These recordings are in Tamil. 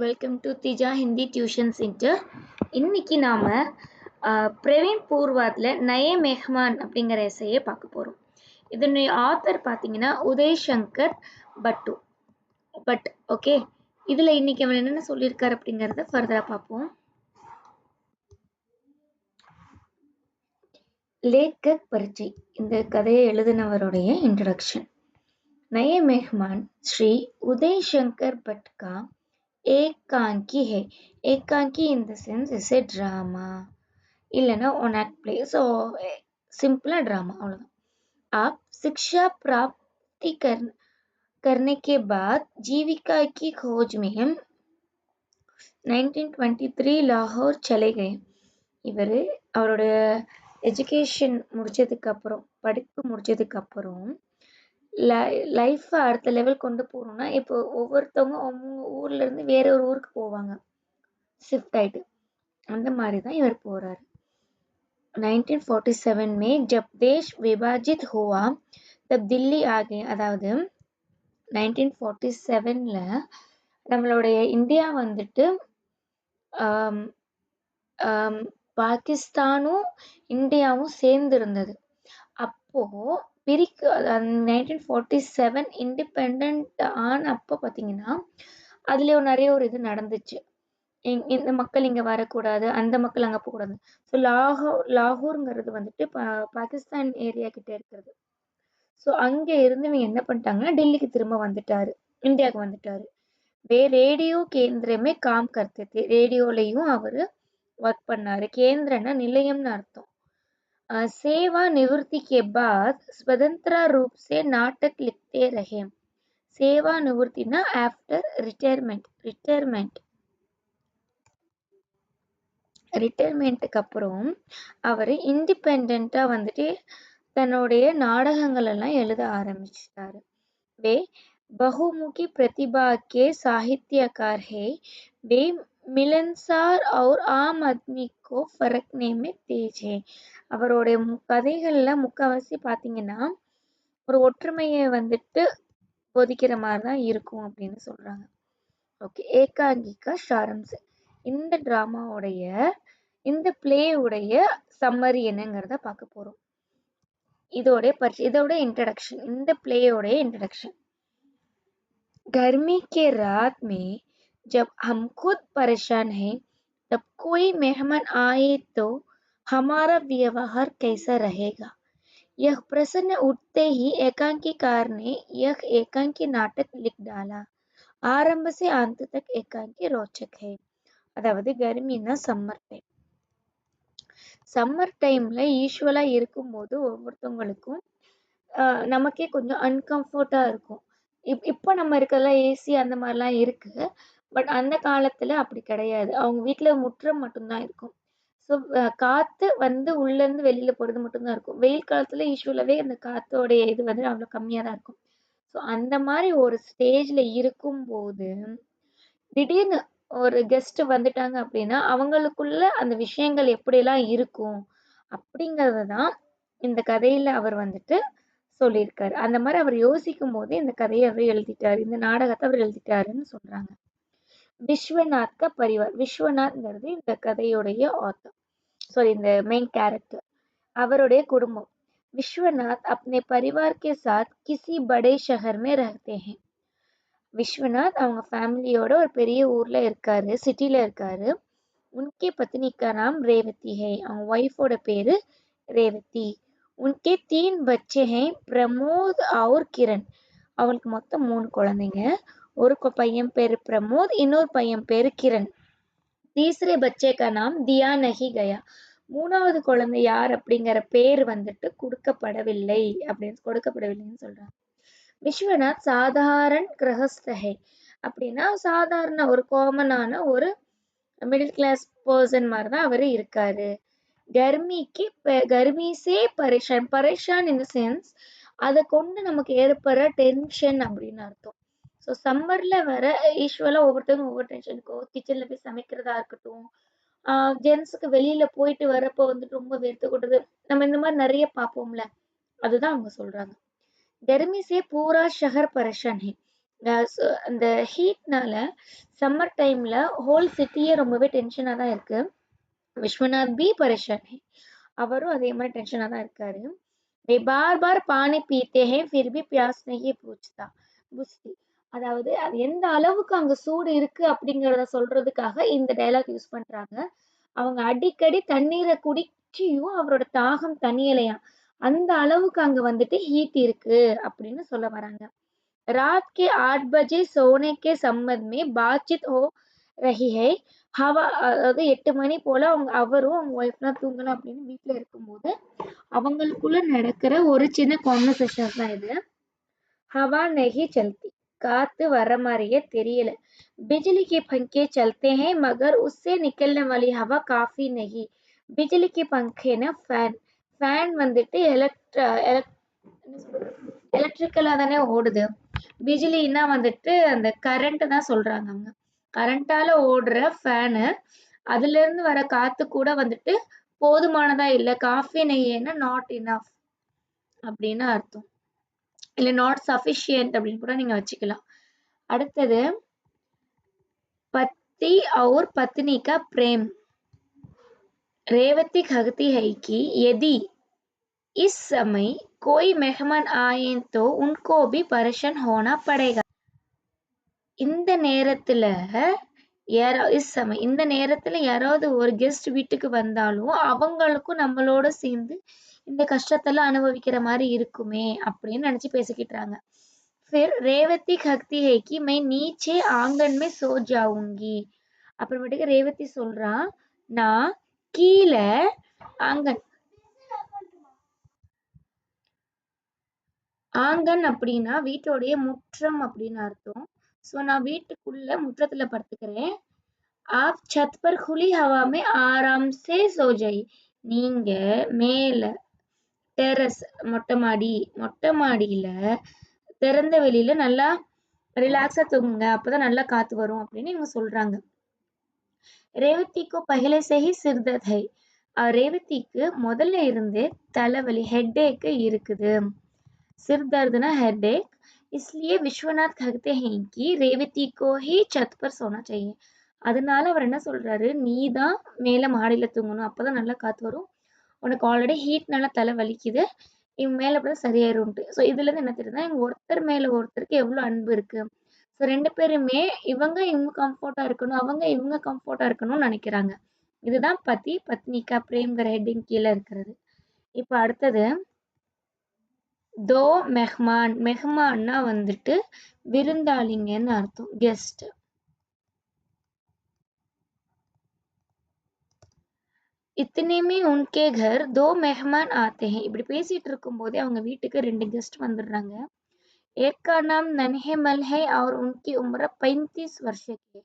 Welcome to Thija Hindi tuition centre. இன்னைக்கு நாம பிரவீன் பூர்வாத்ல நயே மெஹ்மான் அப்படிங்கிற எஸ்ஸையை பார்க்க போறோம். இதனுடைய ஆத்தர் பார்த்தீங்கன்னா உதய் சங்கர் பட் ஓகே. இதுல இன்னைக்கு அவன் என்னென்ன சொல்லியிருக்காரு அப்படிங்கறத ஃபர்தரா பார்ப்போம். லேக்கக் பரிச்சை, இந்த கதையை எழுதினவருடைய இன்ட்ரடக்ஷன். நயே மெஹ்மான் ஸ்ரீ உதய் சங்கர் பட் கா एकांकी है. एकांकी in the sense is a drama இல்லைன்னா ஒன் ஆக்ட் பிளே. ஸோ सिंपला ड्रामा अவ்வளோதான். आप शिक्षा प्राप्ति करने के बाद जीविका की खोज में 1923 லாகூர் चले गए. இவர் அவரோட எஜுகேஷன் முடிச்சதுக்கு அப்புறம், படிப்பு முடிச்சதுக்கு அப்புறம் லைஃப்பை அடுத்த லெவல் கொண்டு போகணும்னா இப்போ ஒவ்வொருத்தவங்க அவங்க ஊர்ல இருந்து வேற ஒரு ஊருக்கு போவாங்க, ஷிஃப்ட் ஆயிட்டு. அந்த மாதிரி தான் இவர் போறாரு. 1947 में जब देश विभाजित हुआ तब दिल्ली आ गए. அதாவது 1947ல நம்மளுடைய இந்தியா வந்துட்டு பாகிஸ்தானும் இந்தியாவும் சேர்ந்து இருந்தது. அப்போ 1947 இண்டிபெண்ட் ஆன அப்போ பார்த்தீங்கன்னா அதுல நிறைய ஒரு இது நடந்துச்சு. இந்த மக்கள் இங்க வரக்கூடாது, அந்த மக்கள் அங்க போகக்கூடாது. ஸோ லாகூர்ங்கிறது வந்துட்டு பாகிஸ்தான் ஏரியா கிட்ட இருக்கிறது. ஸோ அங்க இருந்து இவங்க என்ன பண்ணிட்டாங்கன்னா டெல்லிக்கு திரும்ப வந்துட்டாரு, இந்தியாவுக்கு வந்துட்டாரு. ரேடியோ கேந்திரமே காம் கர்த்தே, ரேடியோலையும் அவரு ஒர்க் பண்ணாரு. கேந்திரன்னா நிலையம்னு அர்த்தம். सेवा निवृत्ति के बाद स्वतंत्र रूप से नाटक लिखते रहे. सेवा निवृत्ति ना आफ्टर ரிட்டையர்மெண்ட்டுக்கு அப்புறம் அவர் இண்டிபெண்டா வந்துட்டு தன்னுடைய நாடகங்கள் எல்லாம் எழுத ஆரம்பிச்சிட்டாரு. वे बहुमुखी प्रतिभा के साहित्यकार है. वे मिलनसार और आम आदमी को फरकने में तेज है. அவருடைய கதைகள்ல முக்கால்வாசி பார்த்தீங்கன்னா ஒரு ஒற்றுமையை வந்துட்டு போதிக்கிற மாதிரி தான் இருக்கும் அப்படின்னு சொல்றாங்க. ஓகே, ஏகாங்கிகா சாரம்ஸ். இந்த டிராமாவுடைய இந்த பிளே உடைய சம்மரி என்னங்கிறத பார்க்க போறோம். இதோட इंट्रोडक्शन, இந்த प्लेயோட इंट्रोडक्शन. गर्मी के रात में जब हम खुद परेशान हैं, तब कोई मेहमान आए तो हमारा व्यवहार कैसा रहेगा? यह प्रश्न उठते ही एकांकीकार ने यह एकांकी नाटक लिख डाला. आरंभ से अंत तक एकांकी रोचक है. அதாவது கர்மின்னா சம்மர் டைம்ல யூஸ்வலா இருக்கும்போது ஒவ்வொருத்தவங்களுக்கும் நமக்கே கொஞ்சம் அன்கம்ஃபர்ட்டா இருக்கும். இப்போ நம்ம இருக்கிறதெல்லாம் ஏசி அந்த மாதிரிலாம் இருக்கு. பட் அந்த காலத்துல அப்படி கிடையாது. அவங்க வீட்டுல முற்றம் மட்டும்தான் இருக்கும். ஸோ காத்து வந்து உள்ள இருந்து வெளியில போறது மட்டும்தான் இருக்கும். வெயில் காலத்துல யூஸ்வலாவே அந்த காத்தோடைய இது வந்து அவ்வளவு கம்மியா தான் இருக்கும். ஸோ அந்த மாதிரி ஒரு ஸ்டேஜ்ல இருக்கும்போது திடீர்னு ஒரு கெஸ்ட் வந்துட்டாங்க அப்படின்னா அவங்களுக்குள்ள அந்த விஷயங்கள் எப்படியெல்லாம் இருக்கும் அப்படிங்கறத தான் இந்த கதையில அவர் வந்துட்டு சொல்லியிருக்காரு. அந்த மாதிரி அவர் யோசிக்கும் போது இந்த கதையை அவர் எழுதிட்டாரு, இந்த நாடகத்தை அவர் எழுதிட்டாருன்னு சொல்றாங்க. விஸ்வநாத் का परिवार. விஸ்வநாத்ங்கிறது இந்த கதையுடைய ஆத்தர், சாரி இந்த மெயின் கேரக்டர். அவருடைய குடும்பம். विश्वनाथ अपने परिवार के साथ किसी बड़े शहर में रहते हैं. விஸ்வநாத் அவங்க ஃபேமிலியோட ஒரு பெரிய ஊர்ல இருக்காரு, சிட்டில இருக்காரு. उनके पत्नी का नाम रेवती है. அவங்க ஒய்ஃபோட பேரு ரேவதி. उनके 3 बच्चे हैं, प्रमोद और किरण. அவங்களுக்கு மொத்தம் 3 குழந்தைங்க. ஒரு பையன் பேரு பிரமோத், இன்னொரு பையன் பேரு கிரண். तीसरे बच्चे का नाम दिया नहीं गया. மூணாவது குழந்தை யார் அப்படிங்கிற பேர் வந்துட்டு கொடுக்கப்படவில்லைன்னு சொல்றாங்க. விஸ்வநாத் சாதாரண கிரகஸ்த ஹை. அப்படின்னா சாதாரண ஒரு காமனான ஒரு மிடில் கிளாஸ் பர்சன் மாதிரி தான் அவர் இருக்காரு. கர்மி சே பரேஷான் இன் த சென்ஸ் அதை கொண்டு நமக்கு ஏற்படுற டென்ஷன் அப்படின்னு அர்த்தம். ஸோ சம்மர்ல வர யூஸ்வலா ஒவ்வொருத்தவங்க ஒவ்வொரு டென்ஷனுக்கோ, கிச்சன்ல போய் சமைக்கிறதா இருக்கட்டும், ஜென்ஸுக்கு வெளியில போயிட்டு வரப்போ வந்துட்டு ரொம்ப வேர்த்து கொட்டுறது, நம்ம இந்த மாதிரி நிறைய பார்ப்போம்ல, அதுதான் அவங்க சொல்றாங்க. गर्मी से पूरा शहर परेशान है. அந்த ஹீட்னால சம்மர் டைம்ல ஹோல் சிட்டியே ரொம்பவே டென்ஷனா தான் இருக்கு. விஸ்வநாத் பி परेशान है. அவரும் அதே மாதிரி டென்ஷனா தான் இருக்காரு. वे बार बार पानी पीते हैं फिर भी प्यास नहीं புஜ்தி. அதாவது அது எந்த அளவுக்கு அங்க சூடு இருக்கு அப்படிங்கறத சொல்றதுக்காக இந்த டயலாக் யூஸ் பண்றாங்க. அவங்க அடிக்கடி தண்ணீரை குடிச்சியும் அவரோட தாகம் தணியலையாம். அந்த அளவுக்கு அங்க வந்துட்டு ஹீட் இருக்கு அப்படின்னு சொல்ல வராங்க. रात के 8 बजे सोने के संबंध में बातचीत हो रही है. அதாவது 8 மணி போல அவரும் அவங்க ஒய்ஃப்லாம் தூங்கலாம் அப்படின்னு வீட்டுல இருக்கும்போது அவங்களுக்குள்ள நடக்கிற ஒரு சின்ன கான்வர்சேஷன் தான் இது. हवा नहीं चलती. காத்து வர மாதிரியே தெரியல. बिजली के पंखे चलते हैं मगर उससे निकलने वाली हवा काफी नहीं. बिजली के पंखेனா ஃபேன் வந்துட்டு எலக்ட்ரிக்கலா தானே ஓடுது. பிஜிலின்னா வந்துட்டு அந்த கரண்ட் தான் சொல்றாங்க அவங்க. கரண்டால ஓடுற ஃபேனு, அதுல இருந்து வர காத்து கூட வந்துட்டு போதுமானதா இல்ல. காஃபி நெய்யேன்னா நாட் இனஃப் அப்படின்னு அர்த்தம். இல்ல நாட் சஃபிஷியன்ட் அப்படின்னு கூட நீங்க வச்சுக்கலாம். அடுத்தது पति और पत्नी का प्रेम. रेवती कहती है कि यदि इस समय कोई मेहमान आए तो उनको भी परेशान होना पड़ेगा. இந்த நேரத்துல இந்த நேரத்துல யாராவது ஒரு கெஸ்ட் வீட்டுக்கு வந்தாலும் அவங்களுக்கும் நம்மளோட சேர்ந்து இந்த கஷ்டத்தெல்லாம் அனுபவிக்கிற மாதிரி இருக்குமே அப்படின்னு நினைச்சு பேசிக்கிட்டாங்க. फिर रेवती कहती है कि मैं नीचे आंगन में सो जाऊंगी. அப்புறமேட்டுக்கு ரேவதி சொல்றான், நான் கீழே ஆங்கன் ஆங்கன் அப்படின்னா வீட்டோடைய முற்றம் அப்படின்னு அர்த்தம். ஸோ நான் வீட்டுக்குள்ள முற்றத்துல படுத்துக்கிறேன். आप छत पर खुली हवा में आराम से सो जाइए. நீங்க மேல டெரஸ் மொட்டை மாடியில திறந்த வெளியில நல்லா ரிலாக்ஸா தூங்குங்க. அப்பதான் நல்லா காத்து வரும் அப்படின்னு இவங்க சொல்றாங்க. ரேவதிக்கு पहले से ही सिर दर्द है. ரேவதிக்கு முதல்ல இருந்தே தலைவலி ஹெட்டேக் இருக்குது. सिर दर्द ना हेडेक. इसलिए विश्वनाथ कहते हैं कि रेवती को ही छत पर सोना चाहिए. அதனால அவர் என்ன சொல்றாரு, நீ தான் மேல மாடியில தூங்கணும். அப்பதான் நல்லா காத்து வரும். உனக்கு ஆல்ரெடி ஹீட்னால தலை வலிக்குது. இவன் மேல கூட சரியாயிரும்ட்டு. ஸோ இதுல இருந்து என்ன தெரியுதுன்னா, இவங்க ஒருத்தர் மேல ஒருத்தருக்கு எவ்வளவு அன்பு இருக்கு. ஸோ 2 பேருமே இவங்க கம்ஃபர்ட்டா இருக்கணும், இவங்க கம்ஃபர்ட்டா இருக்கணும்னு நினைக்கிறாங்க. இதுதான் பத்தி பத்னிகா பிரேம்ங்கிற ஹெட்டிங் கீழே இருக்கிறது. இப்ப அடுத்தது தோ மெஹ்மான். மெஹ்மான்னா வந்துட்டு விருந்தாளிங்கன்னு அர்த்தம், கெஸ்ட். इतने में उनके घर 2 मेहमान आते हैं. இப்படி பேசிட்டு இருக்கும்போதே அவங்க வீட்டுக்கு 2 கெஸ்ட் வந்துடுறாங்க. एक का नाम नन्हेमल है और उनकी उम्र 35 वर्ष की.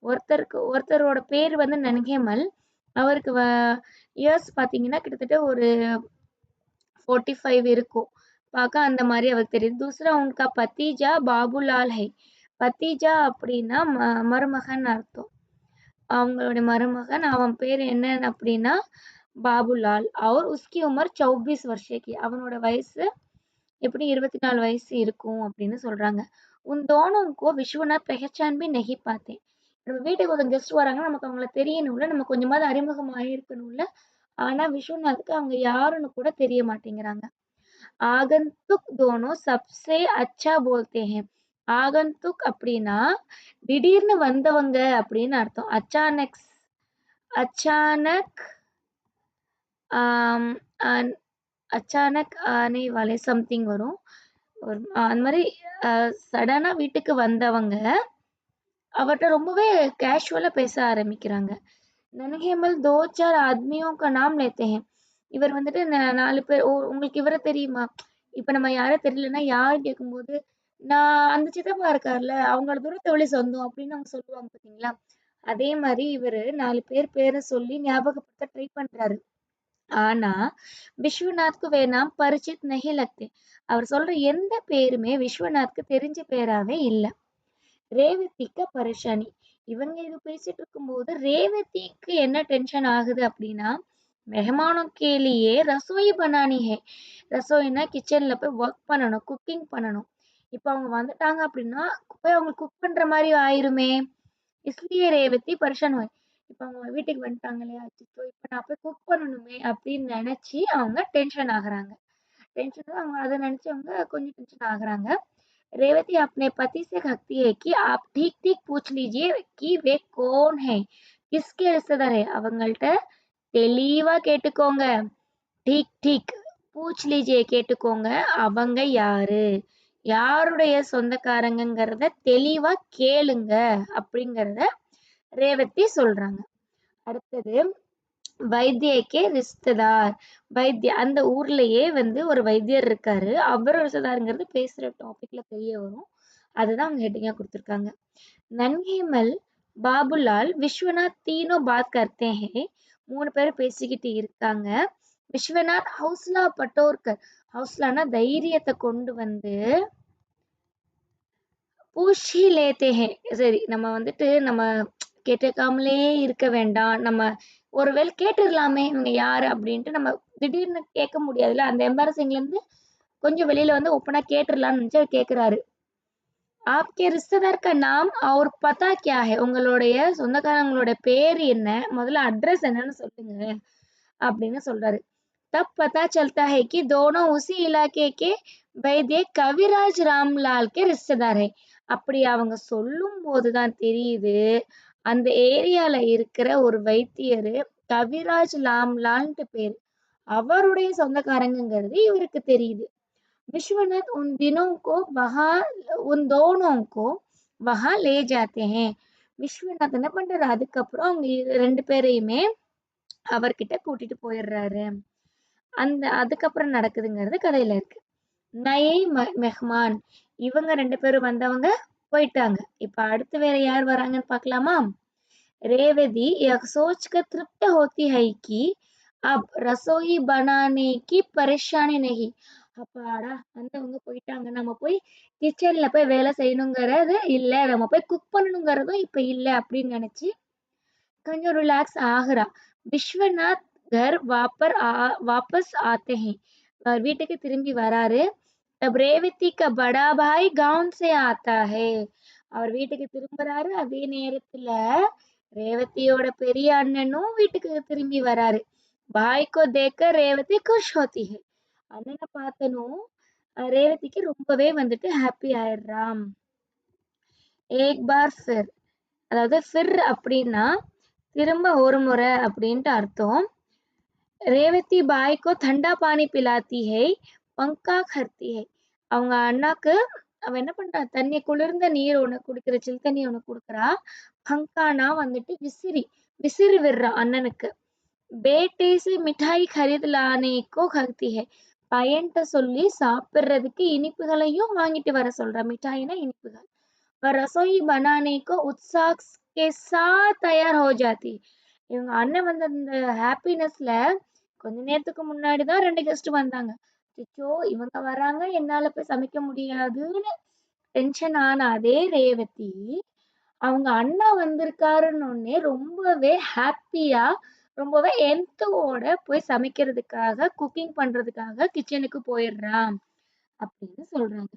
ஒருத்தரோட பேர் வந்து நன்ஹேமல். அவருக்கு இயர்ஸ் பாத்தீங்கன்னா கிட்டத்தட்ட ஒரு 45 இருக்கும். பார்க்க அந்த மாதிரி அவருக்கு தெரியுது. दूसरा उनका भतीजा बाबूलाल है. பத்தீஜா அப்படின்னா மருமகன் அர்த்தம். அவங்களுடைய மருமகன், அவன் பேர் என்ன அப்படின்னா பாபுலால். அவர் உஸ்கி உமர் 24 வருஷ கி. அவனோட வயசு எப்படி 24 வயசு இருக்கும் அப்படின்னு சொல்றாங்க. உன் தோனோங்கோ விஸ்வநாத் பெஹச்சான் பி நஹி பாத்தே. நம்ம வீட்டுக்கு ஒரு கெஸ்ட் வராங்கன்னா நமக்கு அவங்கள தெரியணும்ல, நம்ம கொஞ்சமாவது அறிமுகம் ஆயிருக்கணும்ல. ஆனா விஸ்வநாத்துக்கு அவங்க யாருன்னு கூட தெரிய மாட்டேங்கிறாங்க. ஆகந்துக் தோனோ சப்சே அச்சா போல்தே ஹே. ஆகந்துக் அப்படின்னா திடீர்னு வந்தவங்க அப்படின்னு அர்த்தம். அச்சானக் ஆம், அச்சானக் ஆனே வாலே சம்திங் வரும். அந்த மாதிரி சடனா வீட்டுக்கு வந்தவங்க அவர்கிட்ட ரொம்பவே கேஷுவலா பேச ஆரம்பிக்கிறாங்க. நன்ஹேமல் தோ சார் ஆத்மியோ கா நாம் லேத்தே ஹே. இவர் வந்துட்டு 4 பேர், உங்களுக்கு இவரை தெரியுமா? இப்ப நம்ம யாரும் தெரியலன்னா யாரு கேட்கும்போது, நான் அந்த சித்தப்பா இருக்கார்ல, அவங்களோட தூரத்து வழி சொந்தம் அப்படின்னு அவங்க சொல்லுவாங்க பாத்தீங்களா? அதே மாதிரி இவரு 4 பேரை சொல்லி ஞாபகப்படுத்த ட்ரை பண்றாரு. ஆனா விஸ்வநாத்க்கு வே நாம் பரிச்சித் நஹி லக்தே. அவர் சொல்ற எந்த பேருமே விஸ்வநாத்க்கு தெரிஞ்ச பேராவே இல்ல. ரேவதிக்கு பரேஷானி. இவங்க இது பேசிட்டு இருக்கும்போது ரேவதிக்கு என்ன டென்ஷன் ஆகுது அப்படின்னா, मेहमानों के लिए रसोई बनानी है. ரசோயினா கிச்சன்ல போய் ஒர்க் பண்ணணும், குக்கிங் பண்ணணும். இப்ப அவங்க வந்துட்டாங்க அப்படின்னா, போய் அவங்களுக்கு குக் பண்ற மாரி ஆயிருமே! इसलिए ரேவதி பரேஷான் हुई. இப்ப அவங்க வீட்டுக்கு வந்துட்டாங்க இல்லையா? அச்சச்சோ! இப்ப நான் போய் குக் பண்ணணுமே அப்படின்னு நெனச்சு அவங்க டென்ஷன் ஆகுறாங்க. टेंशन அவங்க அத நினைச்சு அவங்க கொஞ்சம் டென்ஷன் ஆகுறாங்க. रेवती अपने पति से कहती है कि आप ठीक-ठीक पूछ लीजिए कि वे कौन है? किसके रिश्तेदार है? அவங்கள்ட்ட தெளிவா கேட்டுக்கோங்க. ठीक ठीक पूछ लीजिए கேட்டுக்கோங்க. அவங்க யாரு? யாருடைய சொந்தக்காரங்கங்கிறத தெளிவா கேளுங்க அப்படிங்கிறத ரேவதி சொல்றாங்க. அடுத்தது வைத்தியக்கே ரிஷ்தேதார். அந்த ஊர்லயே வந்து ஒரு வைத்தியர் இருக்காரு. அவரும் ரிஷ்தேதார்ங்கிறது பேசுற டாபிக்ல தெரிய வரும். அதுதான் அவங்க ஹெட்டிங்கா குடுத்துருக்காங்க. நன்ஹேமல், பாபுலால், விஸ்வநாத் तीनों बात करते हैं. 3 பேரும் பேசிக்கிட்டு இருக்காங்க. விஸ்வநாத் ஹவுஸ்லா பட்டோர்கர். ஹவுஸ்லானா தைரியத்த கொண்டு வந்து பூஷ் ஹி லேத்தே ஹே. சரி நம்ம வந்துட்டு நம்ம கேட்டுக்காமலே இருக்க வேண்டாம். நம்ம ஒருவேளை கேட்டுறலாமே இவங்க யாரு அப்படின்ட்டு நம்ம திடீர்னு கேட்க முடியாதுல்ல. அந்த எம்பாரசிங்லேருந்து கொஞ்சம் வெளியில வந்து ஓப்பனா கேட்டுறலாம்னு நினைச்சு அவர் கேட்குறாரு. आपके रिश्तेदार का नाम और पता क्या है? உங்களுடைய சொந்தக்காரங்களோட பேரு என்ன? முதல்ல அட்ரஸ் என்னன்னு சொல்லுங்க அப்படின்னு சொல்றாரு. तब पता चलता है कि दोनों उसी इलाके के वैद्य कविराज रामलाल के रिश्तेदार है. அப்படி அவங்க சொல்லும்போது தான் தெரியுது, அந்த ஏரியால இருக்கிற ஒரு வைத்தியரு கவிராஜ் ராம்லால்ன்ட்டு பேரு. அவருடைய சொந்தக்காரங்கங்கிறது இவருக்கு தெரியுது. विश्वनाथ उन दोनों को वहां ले जाते हैं. விஸ்வநாத் என்ன பண்றாரு அதுக்கப்புறம் அவங்க 2 பேரையுமே அவர்கிட்ட கூட்டிட்டு போயிடுறாரு. அதுக்கப்புறம் நடக்குதுங்கிறது கதையில இருக்கு. நயை மெஹ்மான் இவங்க 2 பேரும் வந்தவங்க போயிட்டாங்க. இப்ப அடுத்து வேற யார் வராங்கன்னு பார்க்கலாமா? रेवती यह सोचकर तृप्त होती है कि अब रसोई बनाने की परेशानी नहीं. அப்பாடா வந்தவங்க போயிட்டாங்க. நம்ம போய் கிச்சன்ல போய் வேலை செய்யணுங்கிறது இல்ல. நம்ம போய் குக் பண்ணணுங்கிறதும் இப்ப இல்ல அப்படின்னு நினைச்சு கொஞ்சம் ரிலாக்ஸ் ஆகுறா. விஸ்வநாத் घर वापस आते हैं. வீட்டுக்கு திரும்பி வராரு. तब रेवती का बड़ा भाई गांव से आता है. அவர் வீட்டுக்கு திரும்புறாரு. அதே நேரத்துல ரேவதியோட பெரிய அண்ணனும் வீட்டுக்கு திரும்பி வராரு. भाई को देखकर रेवती खुश होती है. அண்ணனை பார்த்தனும் ரேவதிக்கு ரொம்பவே வந்துட்டு ஹாப்பி ஆயிடுறான். एक बार फिर அதாவது फिर அப்படின்னா திரும்ப ஒரு முறை அப்படின்ட்டு அர்த்தம். रेवती भाई को ठंडा पानी पिलाती है, पंखा करती है. அவங்க அண்ணாக்கு அவ என்ன பண்றா தண்ணி குளிர்ந்த நீர் ஒண்ணு குடிக்கிற சில் தண்ணி ஒண்ணு குடுக்குறா. பங்கானா வந்துட்டு விசிறி விடுறா அண்ணனுக்கு. बेटे से मिठाई खरीद लाने को कहती है. பையன்ட்ட சொல்லி சாப்பிடுறதுக்கு இனிப்புகளையும் வாங்கிட்டு வர சொல்றா. மிட்டாய்னா இனிப்புகள். रसोई बनाने को उत्साह के साथ तैयार हो जाती. இவங்க அண்ணன் வந்த அந்த ஹாப்பினஸ்ல கொஞ்ச நேரத்துக்கு முன்னாடி தான் 2 கெஸ்ட் வந்தாங்க. அச்சச்சோ! இவங்க வராங்க, என்னால போய் சமைக்க முடியாதுன்னு டென்ஷன் ஆன அதே ரேவதி, அவங்க அண்ணா வந்திருக்காருன்னோனே ரொம்பவே ஹாப்பியா, ரொம்பவே என்த்தோட போய் சமைக்கிறதுக்காக, குக்கிங் பண்றதுக்காக கிச்சனுக்கு போயிடுறா அப்படின்னு சொல்றாங்க.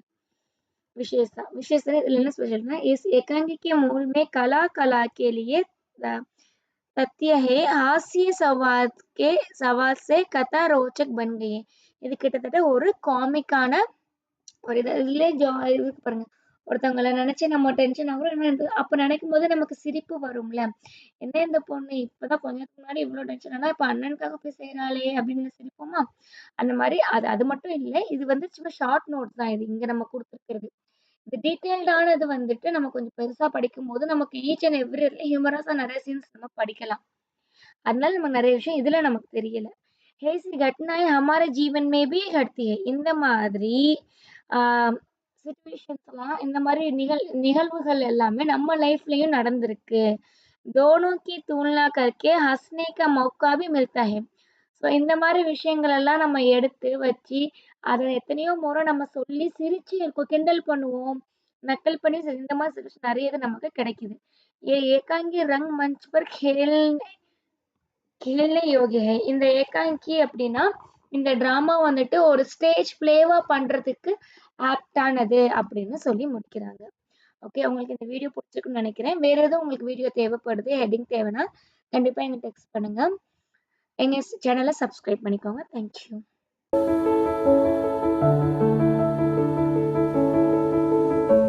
विशेषता இதுல என்ன ஸ்பெஷல்னா इस एकांकी के मूल में कला के लिए तथ्य है. हास्य सवाल से कथा रोचक बन गई है. இது கிட்டத்தட்ட ஒரு காமிக்கான ஒரு இதுலயே இருக்கு பாருங்க. ஒருத்தவங்கள நினைச்சு நம்ம டென்ஷன் ஆகுறோம். அப்ப நினைக்கும் போது நமக்கு சிரிப்பு வரும்ல. என்ன இந்த பொண்ணு இப்பதான் கொஞ்ச நேரத்துக்கு முன்னாடி இவ்வளவு டென்ஷன் ஆனா இப்ப அண்ணனுக்காக போய் செய்யறாளே அப்படின்னு சிரிப்போமா? அந்த மாதிரி அது மட்டும் இல்ல. இது வந்து சும்மா ஷார்ட் நோட் தான் இது. இங்க நம்ம குடுத்திருக்கிறது. இந்த டீட்டெயில்டானது வந்துட்டு நம்ம கொஞ்சம் பெருசா படிக்கும்போது நமக்கு ஈச் அண்ட் எவ்ரி ஹியூமரஸா நிறைய சீன்ஸ் நம்ம படிக்கலாம். அதனால நமக்கு நிறைய விஷயம் இதுல நமக்கு தெரியல. ऐसी घटनाएं हमारे जीवन में भी घटती है. இந்த மாதிரி சிச்சுவேஷன்ஸ்லாம் இந்த மாதிரி நிகழ்வுகள் எல்லாமே நம்ம லைஃப்லயும் நடந்திருக்கு. दोनों की तुलना करके हंसने का मौका भी मिलता है. ஸோ இந்த மாதிரி விஷயங்கள் எல்லாம் நம்ம எடுத்து வச்சு அதை எத்தனையோ முறை நம்ம சொல்லி சிரிச்சு கிண்டல் பண்ணுவோம், நக்கல் பண்ணி இந்த மாதிரி சிரிச்சு நிறைய இது நமக்கு கிடைக்குது. ये एकांगी रंगमंच पर கேளே யோகியை. இந்த ஏகாங்கி அப்படின்னா, இந்த ட்ராமா வந்துட்டு ஒரு ஸ்டேஜ் பிளேவா பண்றதுக்கு ஆப்ட்டானது அப்படின்னு சொல்லி முடிக்கிறாங்க. ஓகே. உங்களுக்கு இந்த வீடியோ புடிச்சிருக்கும்னு நெனைக்கிறேன். வேற எதுவும் உங்களுக்கு வீடியோ தேவைப்படுது, ஹெட்டிங் தேவைன்னா, கண்டிப்பா எங்க டெக்ஸ்ட் பண்ணுங்க. எங்க சேனல சப்ஸ்கிரைப் பண்ணிக்கோங்க. Thank you.